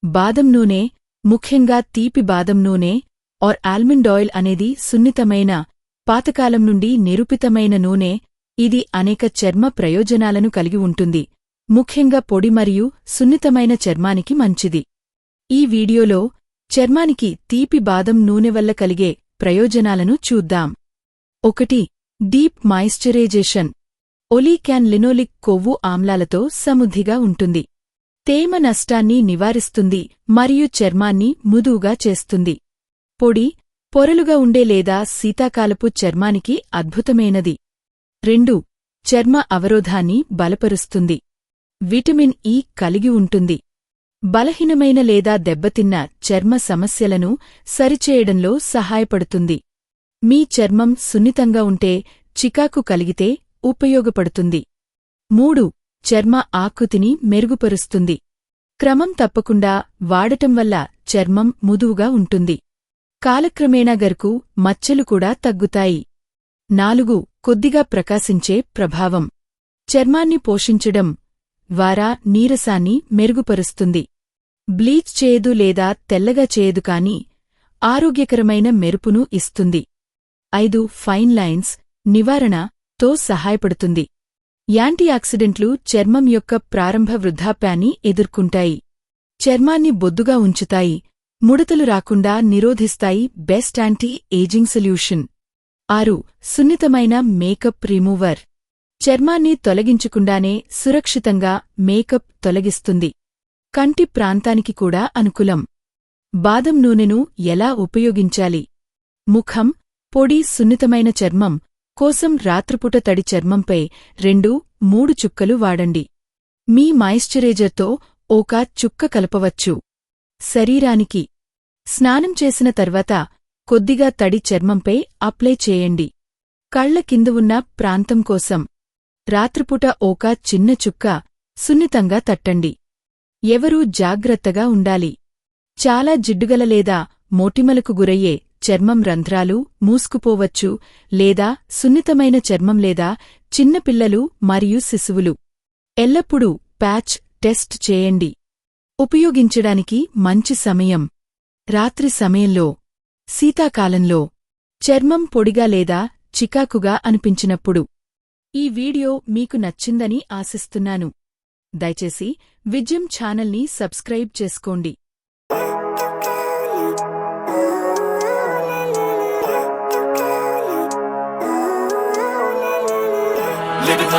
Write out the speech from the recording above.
బాదం నూనె, ముఖ్యంగా తీపి బాదం నూనె ఆర్ ఆల్మండ్ ఆయిల్ అనేది సున్నితమైన, పాతకాలం నుండి నిరూపితమైన నూనె. ఇది అనేక చర్మ ప్రయోజనాలను కలిగి ఉంటుంది, ముఖ్యంగా పొడి మరియు సున్నితమైన చర్మానికి మంచిది. ఈ వీడియోలో చర్మానికి తీపి బాదం నూనె వల్ల కలిగే ప్రయోజనాలను చూద్దాం. 1. Deep moisturisation. ఒలీకాన్ లినోలిక్ కొవ్వు ఆమ్లాలతో సమృద్ధిగా ఉంటుంది. తేమ నష్టాన్ని నివారిస్తుంది మరియు చర్మాన్ని మృదువుగా చేస్తుంది. పొడి, పొరలుగా ఉండే లేదా శీతాకాలపు చర్మానికి అద్భుతమైనది. 2. చర్మ అవరోధాన్ని బలపరుస్తుంది. విటమిన్ ఇ కలిగి ఉంటుంది. బలహీనమైన లేదా దెబ్బతిన్న చర్మ సమస్యలను సరిచేయడంలో సహాయపడుతుంది. మీ చర్మం సున్నితంగా ఉంటే, చికాకు కలిగితే ఉపయోగపడుతుంది. 3. చర్మ ఆకృతిని మెరుగుపరుస్తుంది. క్రమం తప్పకుండా వాడటం వల్ల చర్మం మృదువుగా ఉంటుంది. కాలక్రమేణా గరుకు, మచ్చలు కూడా తగ్గుతాయి. 4. కొద్దిగా ప్రకాశించే ప్రభావం. చర్మాన్ని పోషించడం ద్వారా నీరసాన్ని మెరుగుపరుస్తుంది. బ్లీచ్ చేయదు లేదా తెల్లగా చేయదు కానీ ఆరోగ్యకరమైన మెరుపును ఇస్తుంది. 5. ఫైన్ లైన్స్ నివారణతో సహాయపడుతుంది. యాంటీఆక్సిడెంట్లు చర్మం యొక్క ప్రారంభ వృద్ధాప్యాన్ని ఎదుర్కొంటాయి. చర్మాన్ని బొద్దుగా ఉంచుతాయి, ముడతలు రాకుండా నిరోధిస్తాయి. Best anti ageing solution. 6. సున్నితమైన మేకప్ రిమూవర్. చర్మాన్ని తొలగించకుండానే సురక్షితంగా మేకప్ తొలగిస్తుంది. కంటి ప్రాంతానికి కూడా అనుకూలం. బాదం నూనెను ఎలా ఉపయోగించాలి? ముఖం, పొడి సున్నితమైన చర్మం కోసం రాత్రిపూట తడి చర్మంపై 2-3 చుక్కలు వాడండి. మీ మాయిశ్చరైజర్తో 1 చుక్క కలపవచ్చు. శరీరానికి స్నానం చేసిన తర్వాత కొద్దిగా తడి చర్మంపై అప్లై చేయండి. కళ్ల కింద ఉన్న ప్రాంతం కోసం రాత్రిపూట 1 చిన్న చుక్క సున్నితంగా తట్టండి. ఎవరూ జాగ్రత్తగా ఉండాలి. చాలా జిడ్డుగల లేదా మోటిమలకు గురయ్యే చర్మం రంధ్రాలు మూసుకుపోవచ్చు, లేదా సున్నితమైన చర్మం లేదా చిన్నపిల్లలు మరియు శిశువులు. ఎల్లప్పుడూ ప్యాచ్ టెస్ట్ చేయండి. ఉపయోగించడానికి మంచి సమయం: రాత్రి సమయంలో, శీతాకాలంలో, చర్మం పొడిగా లేదా చికాకుగా అనిపించినప్పుడు. ఈ వీడియో మీకు నచ్చిందని ఆశిస్తున్నాను. దయచేసి విజయం ఛానల్ని సబ్స్క్రైబ్ చేసుకోండి. Living life